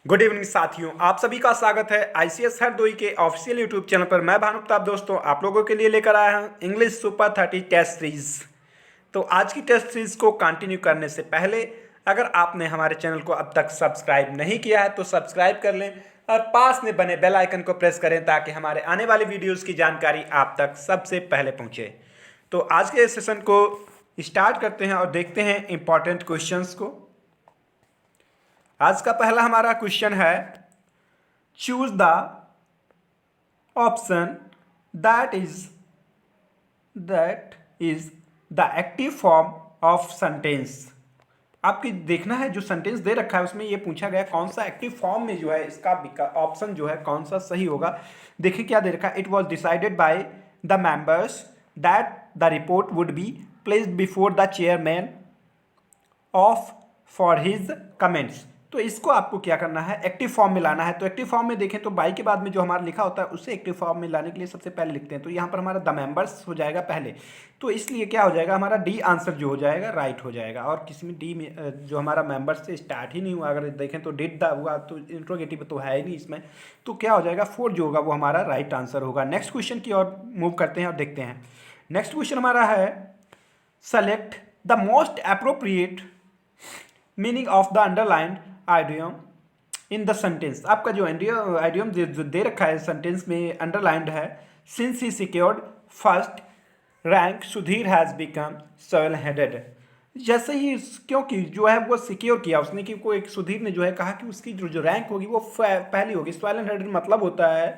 Good evening साथियों, आप सभी का स्वागत है आईसीएस हरदोई के ऑफिशियल यूट्यूब चैनल पर। मैं भानुप्रताप दोस्तों आप लोगों के लिए लेकर आया हूं इंग्लिश सुपर 30 टेस्ट सीरीज। तो आज की टेस्ट सीरीज को कंटिन्यू करने से पहले अगर आपने हमारे चैनल को अब तक सब्सक्राइब नहीं किया है तो सब्सक्राइब कर लें और पास में बने बेल आइकन को प्रेस करें ताकि हमारे आने वाली वीडियोज़ की जानकारी आप तक सबसे पहले पहुँचे। तो आज के सेशन को स्टार्ट करते हैं और देखते हैं इंपॉर्टेंट क्वेश्चंस को। आज का पहला हमारा क्वेश्चन है, choose the option that is the active form of sentence. आपकी देखना है जो सेंटेंस दे रखा है उसमें ये पूछा गया कौन सा एक्टिव फॉर्म में जो है इसका ऑप्शन जो है कौन सा सही होगा। देखिए क्या दे रखा है, it was decided by the members that the report would be placed before the chairman of for his comments. तो इसको आपको क्या करना है, एक्टिव फॉर्म में लाना है। तो एक्टिव फॉर्म में देखें तो बाई के बाद में जो हमारा लिखा होता है उससे एक्टिव फॉर्म में लाने के लिए सबसे पहले लिखते हैं। तो यहाँ पर हमारा द मेंबर्स हो जाएगा पहले, तो इसलिए क्या हो जाएगा हमारा डी आंसर जो हो जाएगा राइट हो जाएगा। और किसी में डी में जो हमारा मेंबर्स से स्टार्ट ही नहीं हुआ, अगर देखें तो डिड द हुआ तो इंट्रोगेटिव तो है ही नहीं इसमें, तो क्या हो जाएगा 4 जो होगा वो हमारा राइट आंसर होगा। नेक्स्ट क्वेश्चन की ओर मूव करते हैं और देखते हैं। नेक्स्ट क्वेश्चन हमारा है, select the most appropriate meaning of the underlined idiom in the sentence. आपका जो आइडियम जो दे रखा है सेंटेंस में अंडरलाइंड है, since he secured first rank Sudhir has become seven headed. जैसे ही क्योंकि जो है वो सिक्योर किया उसने कि कोई एक सुधीर ने जो है कहा कि उसकी जो रैंक होगी वो पहली होगी। सेवन हेडेड मतलब होता है,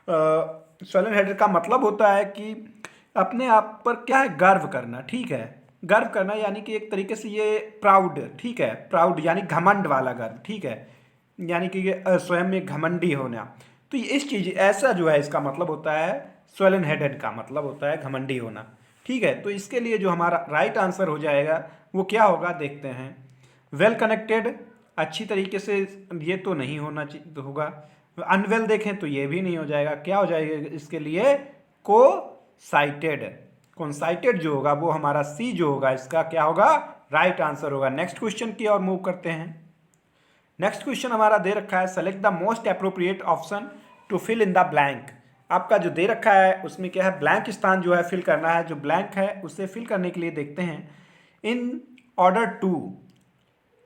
सेवन हेडेड का मतलब होता है कि अपने आप पर क्या है, गर्व करना। ठीक है, गर्व करना यानी कि एक तरीके से ये प्राउड, ठीक है, प्राउड यानी घमंड वाला गर्व, ठीक है, यानी कि ये स्वयं में घमंडी होना। तो ये इस चीज़ ऐसा जो है इसका मतलब होता है, स्वेलन हेडेड का मतलब होता है घमंडी होना। ठीक है, तो इसके लिए जो हमारा राइट आंसर हो जाएगा वो क्या होगा देखते हैं। वेल कनेक्टेड, अच्छी तरीके से ये तो नहीं होना चाहिए होगा। अनवेल देखें तो ये भी नहीं हो जाएगा, क्या हो जाएगा इसके लिए, को साइटेड। कॉन्साइटेड जो होगा वो हमारा सी जो होगा इसका क्या होगा, राइट आंसर होगा। नेक्स्ट क्वेश्चन की ओर मूव करते हैं। नेक्स्ट क्वेश्चन हमारा दे रखा है, select the most appropriate option to fill in the blank. आपका जो दे रखा है उसमें क्या है, ब्लैंक स्थान जो है फिल करना है। जो ब्लैंक है उसे फिल करने के लिए देखते हैं, in order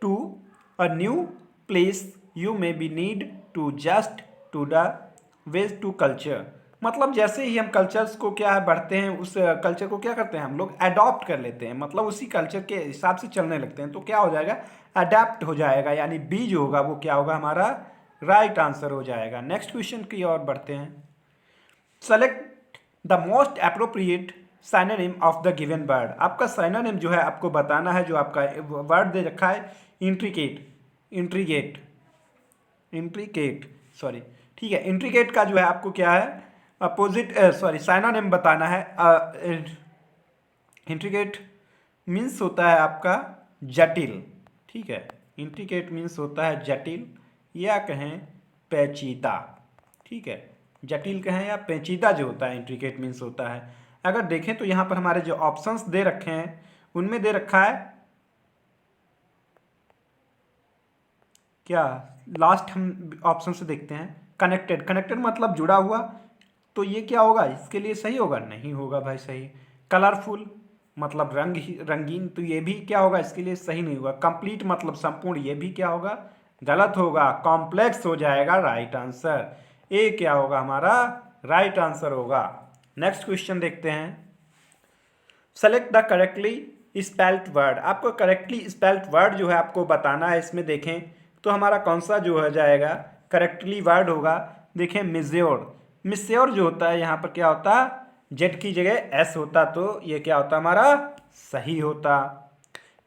to a new place you may be need to just to the ways to culture. मतलब जैसे ही हम कल्चर्स को क्या है बढ़ते हैं, उस कल्चर को क्या करते हैं हम लोग अडॉप्ट कर लेते हैं, मतलब उसी कल्चर के हिसाब से चलने लगते हैं। तो क्या हो जाएगा, अडेप्ट हो जाएगा, यानी बी जो होगा वो क्या होगा हमारा राइट आंसर हो जाएगा। नेक्स्ट क्वेश्चन की ओर बढ़ते हैं, select the most appropriate synonym of the given word. आपका साइनोनिम जो है आपको बताना है, जो आपका वर्ड दे रखा है इंट्रिकेट, इंट्रिकेट सॉरी, ठीक है, इंट्रिकेट का जो है आपको क्या है अपोजिट साइनोनिम बताना है। इंट्रिकेट मीन्स होता है आपका जटिल, ठीक है, इंट्रिकेट मीन्स होता है जटिल या कहें पेचीदा, ठीक है, जटिल कहें या पेचीदा जो होता है इंट्रिकेट मीन्स होता है। अगर देखें तो यहाँ पर हमारे जो ऑप्शंस दे रखे हैं उनमें दे रखा है क्या, लास्ट हम ऑप्शन से देखते हैं, कनेक्टेड। कनेक्टेड मतलब जुड़ा हुआ, तो ये क्या होगा इसके लिए सही होगा, नहीं होगा भाई सही। कलरफुल मतलब रंगीन, तो ये भी क्या होगा इसके लिए सही नहीं होगा। कंप्लीट मतलब संपूर्ण, ये भी क्या होगा गलत होगा। कॉम्प्लेक्स हो जाएगा राइट आंसर, ए क्या होगा हमारा राइट आंसर होगा। नेक्स्ट क्वेश्चन देखते हैं, select the correctly spelt word. आपको करेक्टली स्पेल्ट वर्ड जो है आपको बताना है। इसमें देखें तो हमारा कौन सा जो हो जाएगा करेक्टली वर्ड होगा, देखें मिस्योर। मिस्योर जो होता है यहाँ पर क्या होता, जेड की जगह एस होता, तो ये क्या होता हमारा सही होता।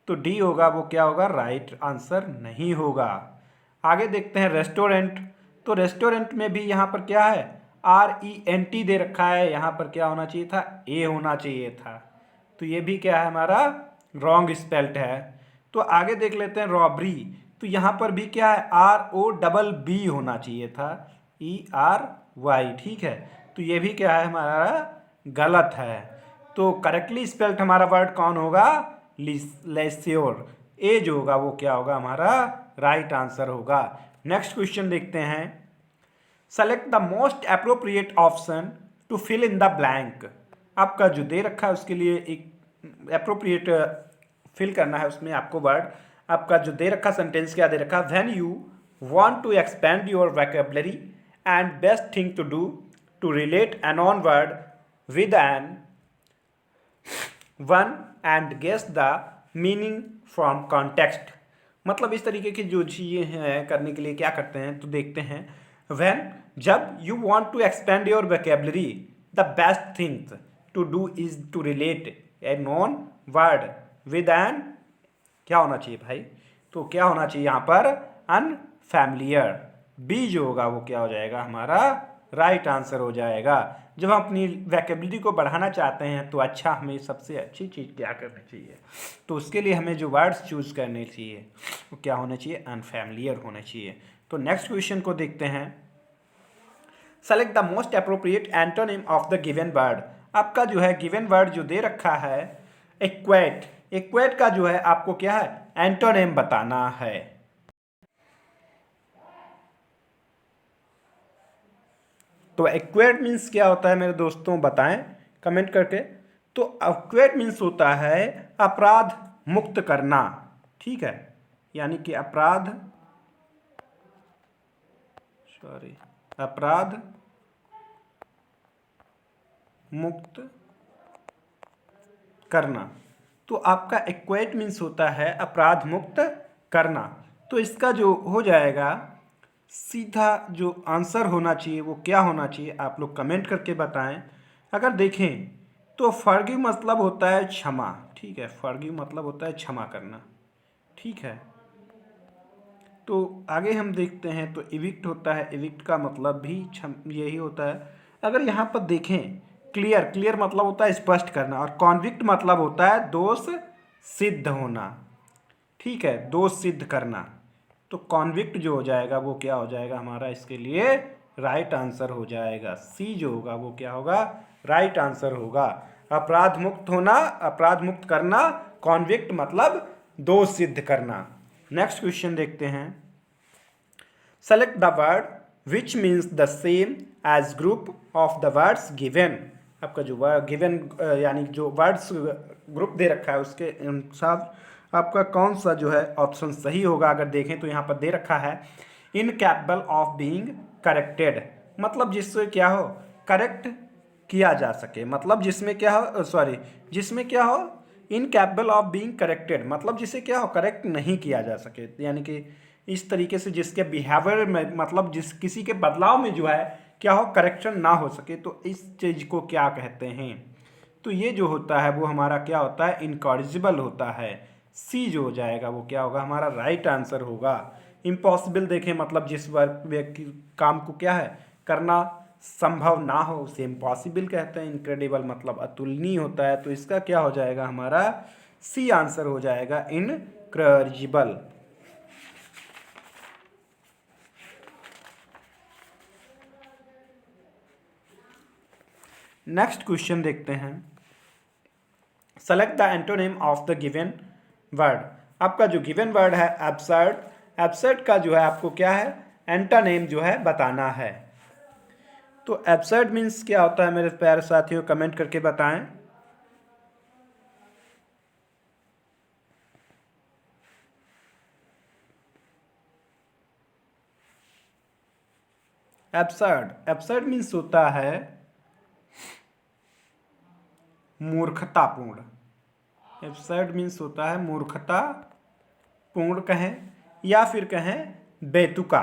तो डी होगा वो क्या होगा राइट आंसर नहीं होगा। आगे देखते हैं रेस्टोरेंट। तो रेस्टोरेंट में भी यहाँ पर क्या है RENT दे रखा है, यहाँ पर क्या होना चाहिए था, ए होना चाहिए था। तो ये भी क्या है हमारा रॉन्ग स्पेल्ट है। तो आगे देख लेते हैं रॉबरी। तो यहाँ पर भी क्या है ROBB होना चाहिए था, ERY, ठीक है, तो ये भी क्या है हमारा गलत है। तो करेक्टली स्पेल्ट हमारा वर्ड कौन होगा, लेस्योर। ए जो होगा वो क्या होगा हमारा राइट आंसर होगा। नेक्स्ट क्वेश्चन देखते हैं, select the most appropriate option to fill in the blank. आपका जो दे रखा है उसके लिए एक अप्रोप्रिएट फिल करना है, उसमें आपको वर्ड, आपका जो दे रखा सेंटेंस क्या दे रखा, when you want to expand your vocabulary and best thing to do to relate an on word with an one and guess the meaning from context. मतलब इस तरीके की जो चीज़ें हैं करने के लिए क्या करते हैं, तो देखते हैं, व्हेन, जब you want to expand your vocabulary, the best thing to do is to relate a known word with an, क्या होना चाहिए भाई, तो क्या होना चाहिए यहाँ पर, अनफैमिलियर। बी जो होगा वो क्या हो जाएगा हमारा राइट आंसर हो जाएगा। जब हम अपनी वोकैबुलरी को बढ़ाना चाहते हैं तो अच्छा, हमें सबसे अच्छी चीज़ क्या करनी चाहिए, तो उसके लिए हमें जो वर्ड्स चूज करने चाहिए वो क्या होना चाहिए, अनफैमिलियर होना चाहिए। तो नेक्स्ट क्वेश्चन को देखते हैं, select the most appropriate antonym of the given word. आपका जो है गिवन वर्ड जो दे रखा है इक्वेट, इक्वेट का जो है आपको क्या है एंटोनिम बताना है। तो इक्वेट मीन्स क्या होता है मेरे दोस्तों, बताएं कमेंट करके। तो इक्वेट मीन्स होता है अपराध मुक्त करना, ठीक है, यानी कि अपराध मुक्त करना। तो आपका इक्वेट मीन्स होता है अपराध मुक्त करना। तो इसका जो हो जाएगा सीधा जो आंसर होना चाहिए वो क्या होना चाहिए, आप लोग कमेंट करके बताएं। अगर देखें तो फॉरगिव मतलब होता है क्षमा, ठीक है, फॉरगिव मतलब होता है क्षमा करना, ठीक है। तो आगे हम देखते हैं, तो इविक्ट होता है, इविक्ट का मतलब भी यही होता है। अगर यहाँ पर देखें क्लियर, क्लियर मतलब होता है स्पष्ट करना, और कॉन्विक्ट मतलब होता है दोष सिद्ध होना, ठीक है, दोष सिद्ध करना। तो कॉन्विक्ट जो हो जाएगा वो क्या हो जाएगा हमारा, इसके लिए राइट आंसर हो जाएगा, सी जो होगा वो क्या होगा राइट आंसर होगा। अपराध मुक्त होना, अपराध मुक्त करना, कॉन्विक्ट मतलब दोष सिद्ध करना। नेक्स्ट क्वेश्चन देखते हैं, select the word which means the same age group of the words given. आपका जो वर्ड गिवन यानी जो वर्ड्स ग्रुप दे रखा है उसके अनुसार आपका कौन सा जो है ऑप्शन सही होगा। अगर देखें तो यहाँ पर दे रखा है इनकैपेबल ऑफ बीइंग करेक्टेड, मतलब जिससे क्या हो करेक्ट किया जा सके, मतलब जिसमें क्या हो जिसमें क्या हो इनकैपेबल ऑफ बीइंग करेक्टेड, मतलब जिसे क्या हो करेक्ट नहीं किया जा सके, यानी कि इस तरीके से जिसके बिहेवियर में, मतलब जिस किसी के बदलाव में जो है क्या हो करेक्शन ना हो सके, तो इस चीज़ को क्या कहते हैं। तो ये जो होता है वो हमारा क्या होता है इनकॉरिजिबल होता है। सी जो हो जाएगा वो क्या होगा हमारा राइट आंसर होगा। इम्पॉसिबल देखें मतलब जिस व्यक्ति काम को क्या है करना संभव ना हो उसे इम्पॉसिबल कहते हैं। इनक्रेडिबल मतलब अतुलनीय होता है, तो इसका क्या हो जाएगा हमारा सी आंसर हो जाएगा इनक्रेडिबल। नेक्स्ट क्वेश्चन देखते हैं, select the antonym of the given word. आपका जो गिवन वर्ड है एब्सर्ड, एब्सर्ड का जो है आपको क्या है एंटोनिम जो है बताना है। तो एब्सर्ड मीन्स क्या होता है मेरे प्यारे साथियों, कमेंट करके बताएं। एब्सर्ड, एब्सर्ड मीन्स होता है मूर्खतापूर्ण। एब्सर्ड मीन्स होता है मूर्खतापूर्ण कहें या फिर कहें बेतुका,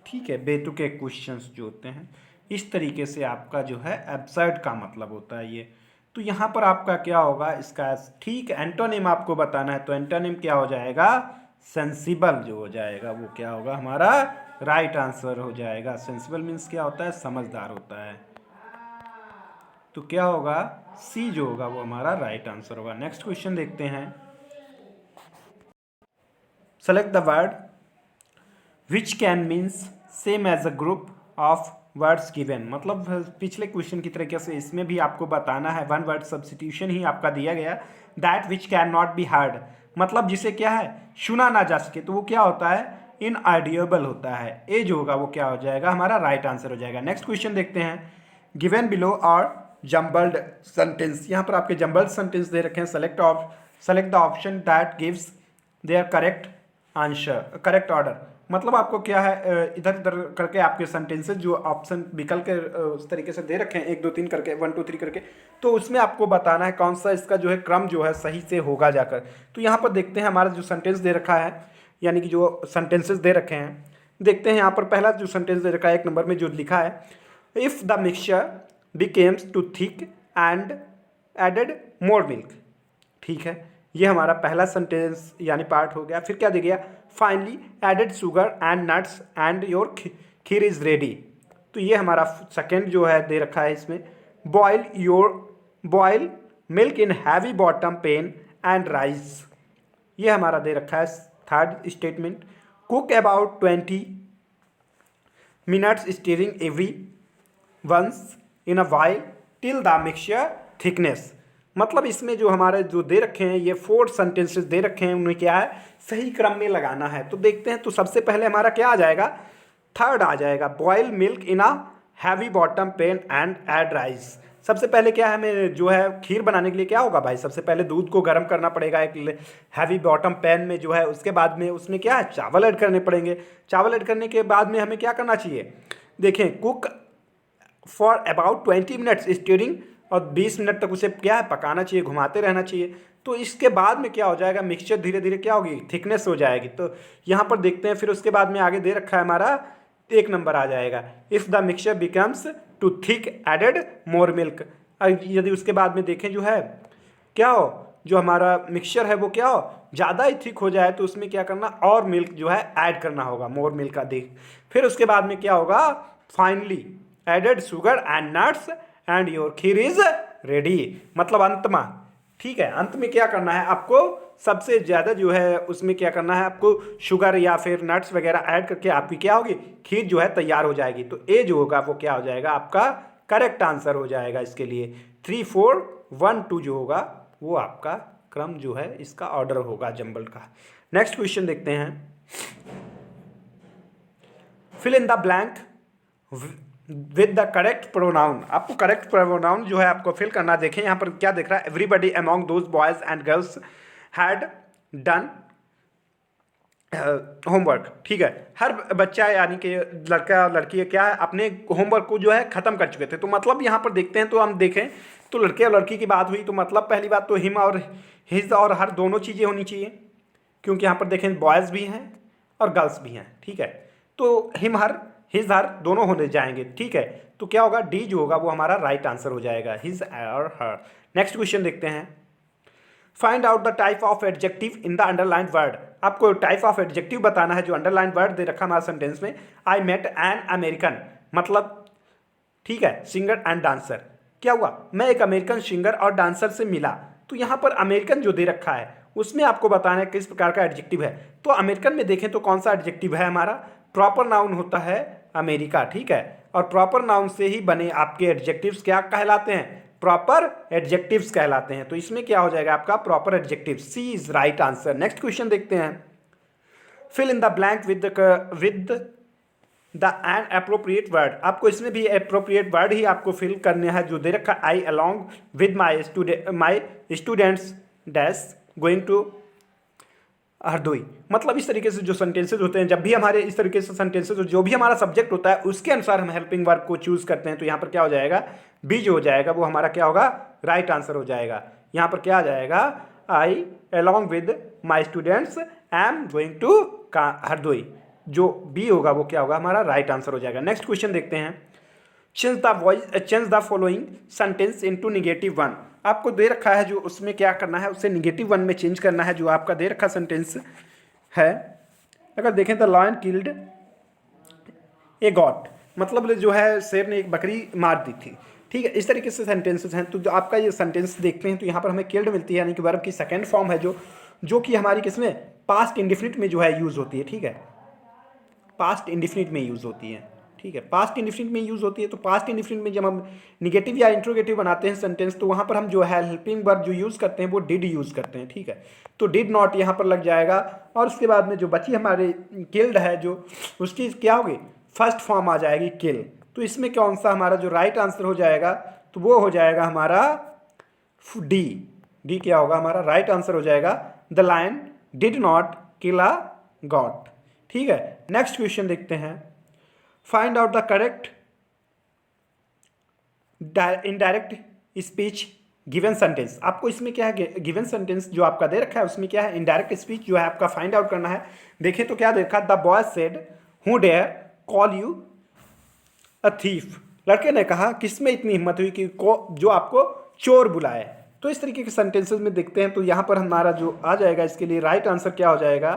ठीक है, बेतुके क्वेश्चंस जो होते हैं इस तरीके से आपका जो है एब्सर्ड का मतलब होता है ये। तो यहाँ पर आपका क्या होगा इसका ठीक एंटोनिम आपको बताना है, तो एंटोनिम क्या हो जाएगा सेंसिबल जो हो जाएगा वो क्या होगा हमारा राइट आंसर हो जाएगा। सेंसिबल मीन्स क्या होता है समझदार होता है, तो क्या होगा सी जो होगा वो हमारा राइट आंसर होगा। नेक्स्ट क्वेश्चन देखते हैं, select the word which can means same as a group of words given. मतलब पिछले क्वेश्चन की तरीके से इसमें भी आपको बताना है, वन वर्ड सब्स्टिट्यूशन ही आपका दिया गया, that which can not be heard, मतलब जिसे क्या है सुना ना जा सके, तो वो क्या होता है इनऑडिबल होता है। ए जो होगा वो क्या हो जाएगा, हमारा राइट आंसर हो जाएगा। नेक्स्ट क्वेश्चन देखते हैं। गिवन बिलो और जम्बल्ड सेंटेंस, यहाँ पर आपके जम्बल्ड सेंटेंस दे रखे हैं। Select the option that gives there correct answer, correct order. मतलब आपको क्या है, इधर उधर करके आपके सेंटेंसेस जो ऑप्शन विकल्प के उस तरीके से दे रखे हैं 1 2 3 करके, 1 2 3 करके, तो उसमें आपको बताना है कौन सा इसका जो है क्रम जो है सही से होगा जाकर। तो यहाँ पर देखते हैं हमारा जो सेंटेंस दे रखा है, यानी कि जो सेंटेंसेस दे रखे हैं, देखते हैं यहाँ पर पहला जो सेंटेंस दे रखा है 1 नंबर में जो लिखा है, if the mixture becomes too thick and added more milk. ठीक है, ये हमारा पहला सेंटेंस यानी पार्ट हो गया। फिर क्या दे गया, finally added sugar and nuts and your kheer is ready. तो ये हमारा सेकेंड जो है दे रखा है इसमें, boil milk in heavy bottom pan and rice. ये हमारा दे रखा है third statement, cook about 20 minutes stirring every once in a while till the mixture thickness. मतलब इसमें जो हमारे जो दे रखे हैं ये 4 सेंटेंसेस दे रखे हैं, उन्हें क्या है सही क्रम में लगाना है। तो देखते हैं, तो सबसे पहले हमारा क्या आ जाएगा, थर्ड आ जाएगा, boil milk in a heavy bottom pan and add rice. सबसे पहले क्या है, हमें जो है खीर बनाने के लिए क्या होगा भाई, सबसे पहले दूध को गर्म करना पड़ेगा एक हैवी बॉटम पैन में जो है, उसके बाद में उसमें क्या है चावल ऐड करने पड़ेंगे। चावल ऐड करने के बाद में हमें क्या करना चाहिए, देखें, cook for about 20 minutes steering, और 20 मिनट तक उसे क्या है पकाना चाहिए, घुमाते रहना चाहिए। तो इसके बाद में क्या हो जाएगा, मिक्सचर धीरे धीरे क्या होगी, थिकनेस हो जाएगी। तो यहाँ पर देखते हैं, फिर उसके बाद में आगे दे रखा है हमारा 1 नंबर आ जाएगा, if the mixture becomes too thick added more milk. यदि उसके बाद में देखें जो है क्या हो, जो हमारा मिक्सचर है वो क्या हो, ज़्यादा ही थिक हो जाए तो उसमें क्या करना, और मिल्क जो है ऐड करना होगा, मोर मिल्क का देख। फिर उसके बाद में क्या होगा, finally added sugar and nuts and your kheer is ready. मतलब अंत में, ठीक है, अंत में क्या करना है आपको, सबसे ज़्यादा जो है उसमें क्या करना है आपको, शुगर या फिर नट्स वगैरह ऐड करके आपकी क्या होगी, खीर जो है तैयार हो जाएगी। तो ए जो होगा वो क्या हो जाएगा, आपका करेक्ट आंसर हो जाएगा। इसके लिए 3 4 1 2 जो होगा वो आपका क्रम जो है इसका ऑर्डर होगा जम्बल्ड का। नेक्स्ट क्वेश्चन देखते हैं, fill in the blank with the correct pronoun. आपको करेक्ट प्रोनाउन जो है आपको फिल करना। देखें यहाँ पर क्या दिख रहा है, everybody among those boys and girls had done homework. ठीक है, हर बच्चा यानी कि लड़का लड़की क्या है अपने होमवर्क को जो है ख़त्म कर चुके थे। तो मतलब यहाँ पर देखते हैं, तो हम देखें तो लड़के और लड़की की बात हुई, तो मतलब पहली बात तो हिम और हिज और हर दोनों चीज़ें होनी चाहिए, क्योंकि यहाँ पर देखें बॉयज़ भी हैं और गर्ल्स भी हैं। ठीक है, तो हिम हर हिज हर दोनों होने जाएंगे। ठीक है, तो क्या होगा, डी जो होगा वो हमारा राइट आंसर हो जाएगा, हिज और हर। नेक्स्ट क्वेश्चन देखते हैं, find out the type of adjective in the underlined word. आपको टाइप ऑफ एडजेक्टिव बताना है जो अंडरलाइंड वर्ड दे रखा हमारे सेंटेंस में। आई मेट एन अमेरिकन, मतलब ठीक है सिंगर एंड डांसर। क्या हुआ, मैं एक अमेरिकन सिंगर और डांसर से मिला। तो यहाँ पर अमेरिकन जो दे रखा है उसमें आपको बताना है किस प्रकार का एडजेक्टिव है। तो अमेरिकन में देखें तो कौन सा एडजेक्टिव है हमारा, प्रॉपर नाउन होता है अमेरिका। ठीक है, और प्रॉपर नाउन से ही बने आपके एडजेक्टिव्स क्या कहलाते हैं, प्रॉपर एडजेक्टिव्स कहलाते हैं। तो इसमें क्या हो जाएगा आपका proper adjective, C is right answer. Next question देखते हैं, fill in the blank with the an appropriate word. आपको इसमें भी अप्रोप्रिएट वर्ड ही आपको फिल करने हैं जो दे रखा, I along with my students dash going to Hardoi. मतलब इस तरीके से जो सेंटेंसेस होते हैं, जब भी हमारे इस तरीके से सेंटेंसेस जो भी हमारा सब्जेक्ट होता है उसके अनुसार हम हेल्पिंग वर्ब को चूज करते हैं। तो यहाँ पर क्या हो जाएगा, बी जो हो जाएगा वो हमारा क्या होगा, राइट आंसर हो जाएगा। यहाँ पर क्या आ जाएगा, I along with my students am going to Hardoi, जो बी होगा वो क्या होगा हमारा राइट आंसर हो जाएगा। नेक्स्ट क्वेश्चन देखते हैं, change the following sentence into negative 1। आपको दे रखा है जो उसमें क्या करना है, उसे नेगेटिव 1 में चेंज करना है। जो आपका दे रखा सेंटेंस है, अगर देखें the lion killed a goat, मतलब जो है शेर ने एक बकरी मार दी थी। ठीक है, इस तरीके से सेंटेंसेस हैं। तो जो आपका ये सेंटेंस देखते हैं तो यहाँ पर हमें किल्ड मिलती है, यानी कि वर्ब की सेकेंड फॉर्म है जो कि हमारी किसमें, पास्ट इंडिफिनिट में जो है यूज़ होती है। ठीक है, पास्ट इंडिफिनिट में यूज़ होती है। ठीक है। पास्ट इंडिफिनिट में यूज़ होती है, तो पास्ट इंडिफिनिट में जब हम निगेटिव या इंट्रोगेटिव बनाते हैं सेंटेंस, तो वहाँ पर हम जो है हेल्पिंग वर्ब जो यूज़ करते हैं वो डिड यूज़ करते हैं, ठीक है। तो डिड नॉट यहाँ पर लग जाएगा, और उसके बाद में जो बची हमारे किल्ड है जो, उसकी क्या होगी, फर्स्ट फॉर्म आ जाएगी किल। तो इसमें कौन सा हमारा जो राइट आंसर हो जाएगा, तो वो हो जाएगा हमारा डी। डी क्या होगा हमारा राइट आंसर हो जाएगा, the lion did not kill a goat, ठीक है। नेक्स्ट क्वेश्चन देखते हैं, find out the correct indirect speech given sentence. आपको इसमें क्या है, गिवन सेंटेंस जो आपका दे रखा है उसमें क्या है, इनडायरेक्ट स्पीच जो है आपका फाइंड आउट करना है। देखें तो क्या देखा, the boy said who dare call you a thief. लड़के ने कहा किसमें इतनी हिम्मत हुई कि जो आपको चोर बुलाए। तो इस तरीके के सेंटेंसेस में देखते हैं, तो यहां पर हमारा जो आ जाएगा इसके लिए राइट आंसर क्या हो जाएगा,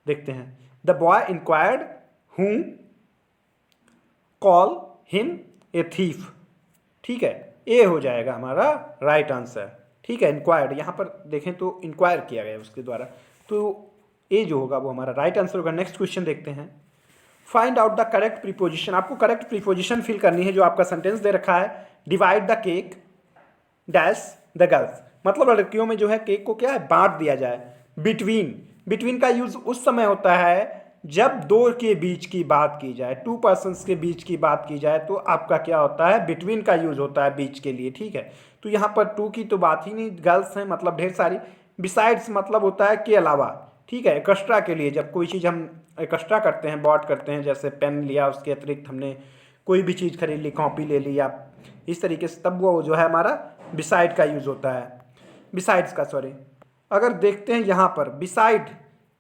देखते हैं। The boy inquired who call him a thief, ठीक है। ए हो जाएगा हमारा राइट आंसर, ठीक है। इंक्वायर्ड यहाँ पर देखें तो इंक्वायर किया गया उसके द्वारा, तो ए जो होगा वो हमारा राइट आंसर होगा। नेक्स्ट क्वेश्चन देखते हैं, find out the correct preposition. आपको करेक्ट प्रीपोजिशन फिल करनी है जो आपका सेंटेंस दे रखा है, divide the cake dash the girls. मतलब लड़कियों में जो है केक को क्या है, बांट दिया जाए। बिटवीन, बिटवीन का यूज उस समय होता है जब दो के बीच की बात की जाए, टू पर्सन्स के बीच की बात की जाए, तो आपका क्या होता है, बिटवीन का यूज होता है बीच के लिए, ठीक है। तो यहाँ पर टू की तो बात ही नहीं, गर्ल्स हैं मतलब ढेर सारी। बिसाइड्स मतलब होता है के अलावा, ठीक है। एक्स्ट्रा के लिए जब कोई चीज़ हम एक्स्ट्रा करते हैं, बॉट करते हैं, जैसे पेन लिया उसके अतिरिक्त हमने कोई भी चीज़ खरीद ली, कॉपी ले ली या इस तरीके से, तब वो जो है हमारा बिसाइड का यूज़ होता है, बिसाइड्स का सॉरी। अगर देखते हैं यहाँ पर बिसाइड,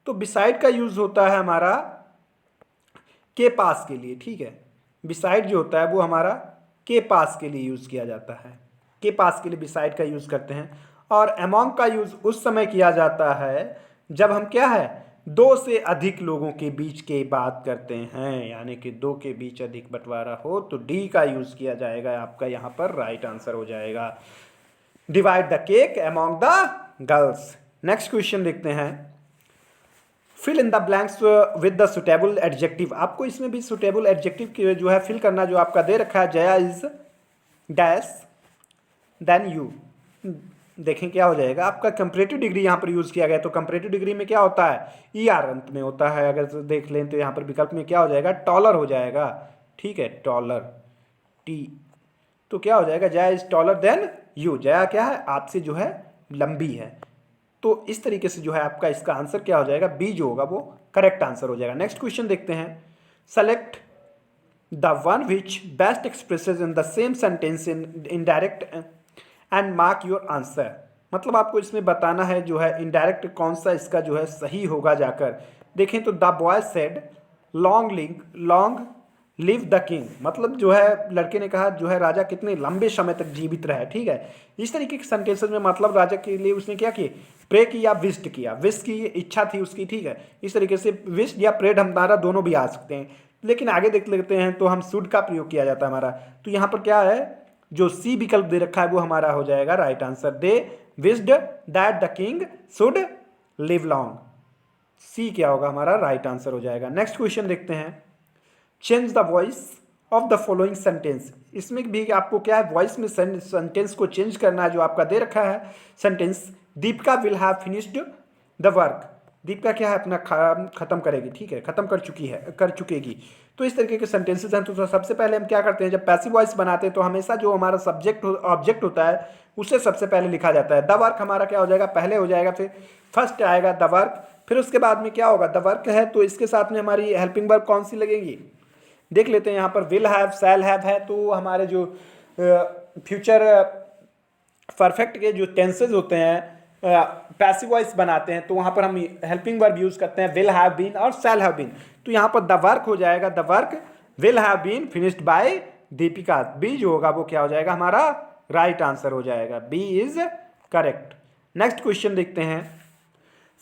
तो बिसाइड का यूज़ होता है हमारा के पास के लिए, ठीक है। बिसाइड जो होता है वो हमारा के पास के लिए यूज़ किया जाता है, के पास के लिए बिसाइड का यूज़ करते हैं। और अमॉन्ग का यूज़ उस समय किया जाता है जब हम क्या है, दो से अधिक लोगों के बीच की बात करते हैं, यानी कि दो के बीच अधिक बंटवारा हो, तो डी का यूज़ किया जाएगा, आपका यहाँ पर राइट आंसर हो जाएगा, divide the cake among the girls. Next question देखते हैं, fill in the blanks with the suitable adjective. आपको इसमें भी सुटेबल एडजेक्टिव जो है फिल करना, जो आपका दे रखा है, Jaya is dash than you. देखें क्या हो जाएगा, आपका कंपैरेटिव डिग्री यहाँ पर यूज़ किया गया, तो कंपैरेटिव डिग्री में क्या होता है, ई आर अंत में होता है। अगर देख लें तो यहाँ पर विकल्प में क्या हो जाएगा, टॉलर हो जाएगा, ठीक है, टॉलर टी। तो क्या हो जाएगा, Jaya is taller than you. Jaya क्या है, आपसे जो है लंबी है। तो इस तरीके से जो है आपका इसका आंसर क्या हो जाएगा, बी जो होगा वो करेक्ट आंसर हो जाएगा। नेक्स्ट क्वेश्चन देखते हैं, select the one which best expresses in the same sentence in indirect and mark your answer. मतलब आपको इसमें बताना है जो है इनडायरेक्ट कौन सा इसका जो है सही होगा। जाकर देखें तो the boy said long live the king. मतलब जो है लड़के ने कहा जो है राजा कितने लंबे समय तक जीवित रहे, ठीक है। इस तरीके के सेंटेंसेस में मतलब राजा के लिए उसने क्या किया, प्रे किया, विश्ड किया। विश की इच्छा थी उसकी, ठीक है। इस तरीके से विश्ड या प्रेड हमारा दोनों भी आ सकते हैं, लेकिन आगे देख लेते हैं तो हम शुड का प्रयोग किया जाता है हमारा। तो यहाँ पर क्या है, जो सी विकल्प दे रखा है वो हमारा हो जाएगा right answer. They wished that the king should live long. C क्या होगा हमारा राइट आंसर हो जाएगा। नेक्स्ट क्वेश्चन देखते हैं, change the voice of the following sentence. इसमें भी आपको क्या है, वॉइस में सेंटेंस को चेंज करना है। जो आपका दे रखा है sentence, Deepika will have finished the work. Deepika क्या है, अपना खत्म करेगी, ठीक है, खत्म कर चुकेगी। तो इस तरीके के सेंटेंसेस हैं। तो सबसे पहले हम क्या करते हैं, जब पैसिव वॉइस बनाते हैं तो हमेशा जो हमारा ऑब्जेक्ट होता है उसे सबसे पहले लिखा जाता है। द वर्क हमारा क्या हो जाएगा, पहले हो जाएगा, फिर फर्स्ट आएगा द वर्क, फिर उसके बाद में क्या होगा, द वर्क है तो इसके साथ में हमारी हेल्पिंग वर्ब कौन सी लगेगी, देख लेते हैं। यहाँ पर विल हैव, शैल हैव है, तो हमारे जो फ्यूचर परफेक्ट के जो टेंसेज होते हैं, पैसिव वॉइस बनाते हैं, तो वहाँ पर हम हेल्पिंग वर्ब यूज़ करते हैं, विल हैव बीन और शैल हैव बीन। तो यहाँ पर द वर्क हो जाएगा, the work will have been finished by Deepika. B जो होगा वो क्या हो जाएगा, हमारा राइट आंसर हो जाएगा, B is correct. Next question देखते हैं,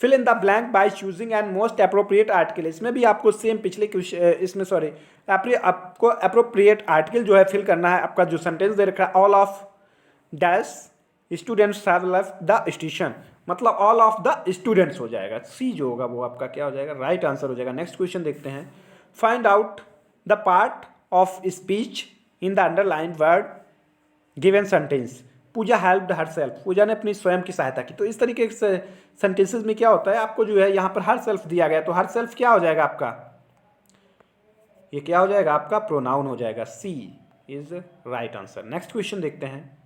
fill in the blank by choosing and most appropriate article. इसमें भी आपको सेम पिछले इसमें सॉरी आपको अप्रोप्रिएट आर्टिकल जो है फिल करना है। आपका जो सेंटेंस दे रखा है, all of dash students have left the station. मतलब ऑल ऑफ द स्टूडेंट्स हो जाएगा। सी जो होगा वो आपका क्या हो जाएगा, राइट आंसर हो जाएगा। नेक्स्ट क्वेश्चन देखते हैं। Find out the part of speech in the underlined word given sentence. Pooja helped herself, Pooja ने अपनी स्वयं की सहायता की। तो इस तरीके से सेंटेंसेस में क्या होता है, आपको जो है यहाँ पर हर सेल्फ दिया गया, तो हर सेल्फ क्या हो जाएगा आपका, ये क्या हो जाएगा आपका, प्रोनाउन हो जाएगा। C is right answer. Next question देखते हैं।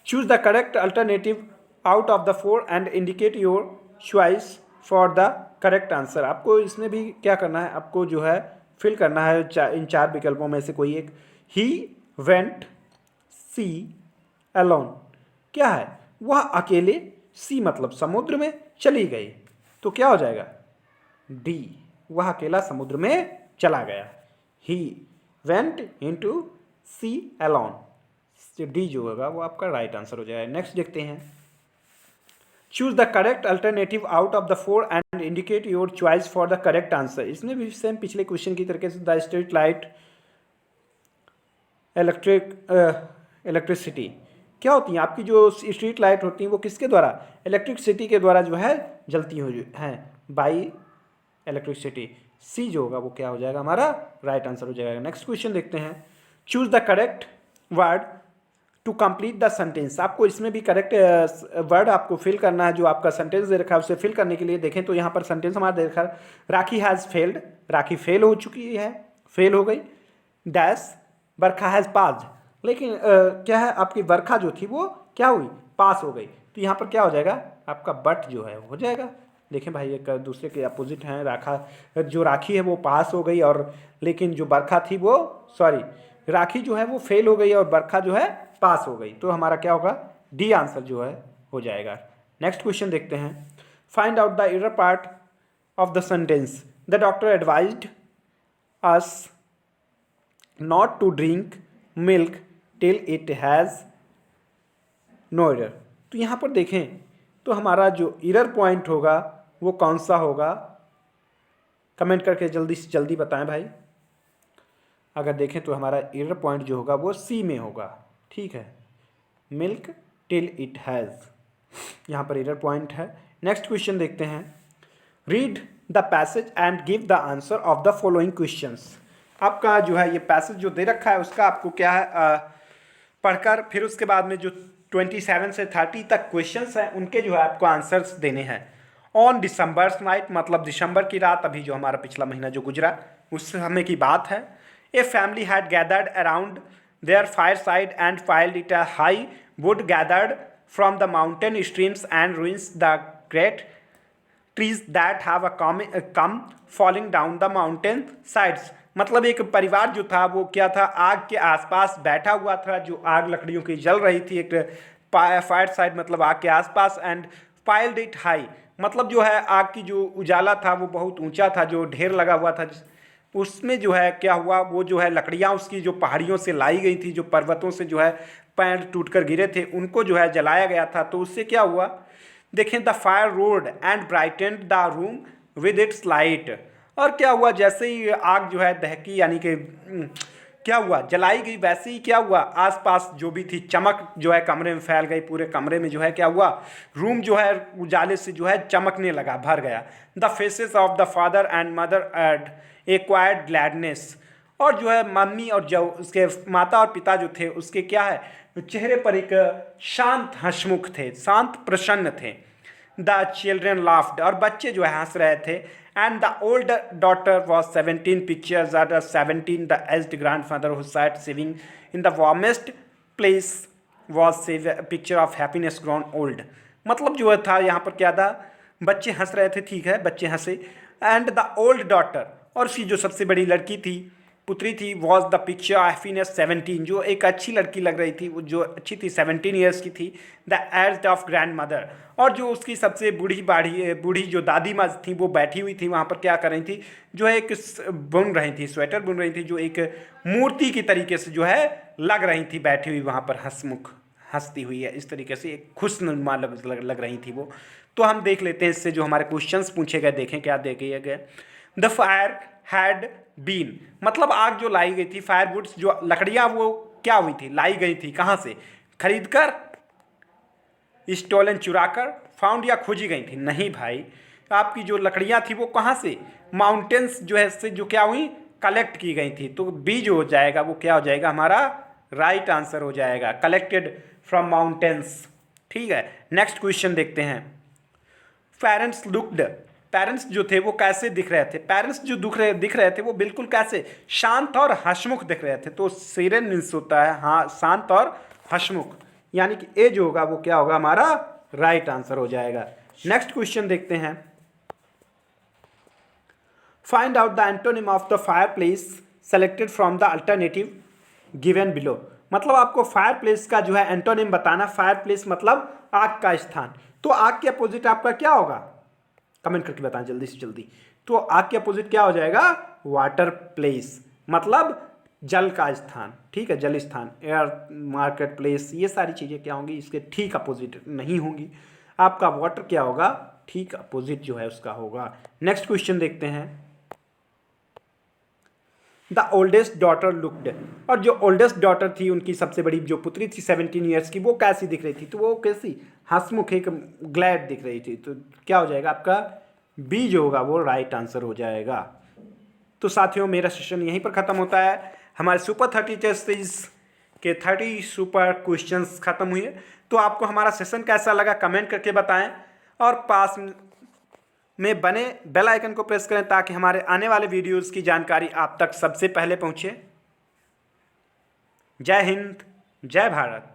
Choose the correct alternative out of the four and indicate your choice for the correct answer. आपको इसमें भी क्या करना है, आपको जो है फिल करना है इन चार विकल्पों में से कोई एक। ही वेंट सी अलोन, क्या है, वह अकेले, सी मतलब समुद्र में चली गई, तो क्या हो जाएगा, डी, वह अकेला समुद्र में चला गया। He went into sea alone, D जो होगा वो आपका राइट आंसर हो जाएगा। नेक्स्ट देखते हैं। Choose the correct alternative out of the four and indicate your choice for the correct answer. इसमें भी सेम पिछले क्वेश्चन की तरीके से द स्ट्रीट लाइट इलेक्ट्रिसिटी, क्या होती हैं आपकी जो स्ट्रीट लाइट होती हैं वो किसके द्वारा, इलेक्ट्रिसिटी के द्वारा जो है जलती हो हैं, बाई इलेक्ट्रिसिटी। सी जो होगा वो क्या हो जाएगा हमारा राइट आंसर हो जाएगा। नेक्स्ट क्वेश्चन देखते हैं। Choose the correct word to complete the sentence. आपको इसमें भी करेक्ट वर्ड आपको फिल करना है, जो आपका सेंटेंस दे रखा है उसे फिल करने के लिए देखें तो यहाँ पर सेंटेंस हमारा दे रखा है, राखी हैज़ फेल्ड, राखी फेल हो चुकी है, फेल हो गई। डैश बरखा हैज़ पास्ड, लेकिन क्या है आपकी बरखा जो थी वो क्या हुई, पास हो गई, तो यहाँ पर क्या हो जाएगा आपका बट जो है हो जाएगा। देखें भाई एक दूसरे के अपोजिट हैं, जो राखी है वो पास हो गई और लेकिन जो बरखा थी वो राखी जो है वो फेल हो गई और बरखा जो है पास हो गई, तो हमारा क्या होगा, डी आंसर जो है हो जाएगा। नेक्स्ट क्वेश्चन देखते हैं। Find out the error part of the sentence. The doctor advised us not to drink milk till it has no error. तो यहाँ पर देखें तो हमारा जो एरर पॉइंट होगा वो कौन सा होगा, कमेंट करके जल्दी से जल्दी बताएं भाई। अगर देखें तो हमारा एरर पॉइंट जो होगा वो सी में होगा, ठीक है, मिल्क टिल इट हैज़, यहाँ पर एरर पॉइंट है। नेक्स्ट क्वेश्चन देखते हैं। Read the passage and give the answer of the following questions. आपका जो है ये पैसेज जो दे रखा है उसका आपको क्या है पढ़कर फिर उसके बाद में जो 27 से 30 तक क्वेश्चंस हैं उनके जो है आपको आंसर्स देने हैं। ऑन डिसम्बर्स नाइट मतलब दिसंबर की रात, अभी जो हमारा पिछला महीना जो गुजरा उस समय की बात है। A family had gathered around their fire side and filed it a high wood gathered from the mountain streams and ruins the great trees that have come falling down the mountain sides। मतलब एक परिवार जो था वो क्या था, आग के आसपास बैठा हुआ था, जो आग लकड़ियों की जल रही थी एक फायर साइड मतलब आग के आसपास, एंड piled it high मतलब जो है आग की जो उजाला था वो बहुत ऊंचा था, जो ढेर लगा हुआ था उसमें जो है क्या हुआ, वो जो है लकड़ियाँ उसकी जो पहाड़ियों से लाई गई थी, जो पर्वतों से जो है पेड़ टूटकर गिरे थे उनको जो है जलाया गया था। तो उससे क्या हुआ, देखें the fire road and brightened the room with its light. और क्या हुआ, जैसे ही आग जो है दहकी यानी कि क्या हुआ, जलाई गई, वैसे ही क्या हुआ, आसपास जो भी थी चमक जो है कमरे में फैल गई, पूरे कमरे में जो है क्या हुआ, रूम जो है उजाले से जो है चमकने लगा, भर गया। The faces of the father and mother had acquired gladness. और जो है मम्मी और जो उसके माता और पिता जो थे उसके क्या है चेहरे पर एक शांत हंसमुख थे, शांत प्रसन्न थे। द चिल्ड्रेन लाफ्ड और बच्चे जो है हंस रहे थे। And the old daughter was 17 pictures are 17 the aged grandfather who sat saving in the warmest place was picture of happiness grown old. मतलब जो था यहाँ पर क्या था, बच्चे हंस रहे थे, ठीक है बच्चे हंसे। एंड द ओल्ड डॉटर और उसकी जो सबसे बड़ी लड़की थी, पुत्री थी, वॉज द पिक्चर हैप्पीनेस 17 जो एक अच्छी लड़की लग रही थी, वो जो अच्छी थी 17 ईयर्स की थी। The age of grandmother और जो उसकी सबसे बूढ़ी जो दादी माँ थी वो बैठी हुई थी वहाँ पर क्या कर रही थी, जो है एक बुन रही थी, स्वेटर बुन रही थी, जो एक मूर्ति की तरीके से जो है लग रही थी बैठी हुई वहाँ पर हंसमुख हंसती हुई है, इस तरीके से एक खुशनुमा लग रही थी वो। तो हम देख लेते हैं इससे जो हमारे क्वेश्चंस पूछे गए, देखें क्या देखे गए। द फायर हैड बीन मतलब आग जो लाई गई थी, फायरवुड्स जो लकड़ियाँ वो क्या हुई थी, लाई गई थी कहाँ से, खरीद कर, स्टोलन चुरा कर, फाउंड या खोजी गई थी? नहीं भाई, आपकी जो लकड़ियाँ थी वो कहाँ से, माउंटेन्स जो है से जो क्या हुई, कलेक्ट की गई थी। तो बी जो हो जाएगा वो क्या हो जाएगा, हमारा राइट आंसर हो जाएगा, कलेक्टेड फ्रॉम माउंटेन्स। ठीक है, नेक्स्ट क्वेश्चन देखते हैं। पेरेंट्स लुक्ड, पेरेंट्स जो थे वो कैसे दिख रहे थे? पेरेंट्स जो दिख रहे थे वो बिल्कुल कैसे, शांत और हंसमुख दिख रहे थे। तो सीरेन मीन्स होता है हाँ शांत और हंसमुख, यानी कि ए जो होगा वो क्या होगा, हमारा राइट आंसर हो जाएगा। नेक्स्ट क्वेश्चन देखते हैं। Find out the antonym of the fire place selected from the alternative given below. मतलब आपको फायर प्लेस का जो है एंटोनिम बताना। फायर प्लेस मतलब आग का स्थान। तो आग के अपोजिट आपका क्या होगा, कमेंट करके बताएं जल्दी से जल्दी। तो आग के अपोजिट क्या हो जाएगा, वाटर प्लेस, मतलब जल का स्थान। ठीक है, जल स्थान, एयर मार्केट प्लेस, ये सारी चीज़ें क्या होंगी, इसके ठीक अपोजिट नहीं होंगी। आपका वाटर क्या होगा, ठीक अपोजिट जो है उसका होगा। नेक्स्ट क्वेश्चन देखते हैं। द ओल्डेस्ट डॉटर लुक्ड, और जो ओल्डेस्ट डॉटर थी, उनकी सबसे बड़ी जो पुत्री थी 17 ईयर्स की, वो कैसी दिख रही थी? तो वो कैसी, हंसमुख, एक ग्लैड दिख रही थी। तो क्या हो जाएगा आपका, बी जो होगा वो राइट आंसर हो जाएगा। तो साथियों, मेरा सेशन यहीं पर ख़त्म होता है। हमारे सुपर 30 टेस्ट सीरीज के 30 सुपर क्वेश्चंस खत्म हुए। तो आपको हमारा सेशन कैसा लगा कमेंट करके बताएं, और पास में बने बेल आइकन को प्रेस करें ताकि हमारे आने वाले वीडियोस की जानकारी आप तक सबसे पहले पहुंचे। जय हिंद, जय भारत।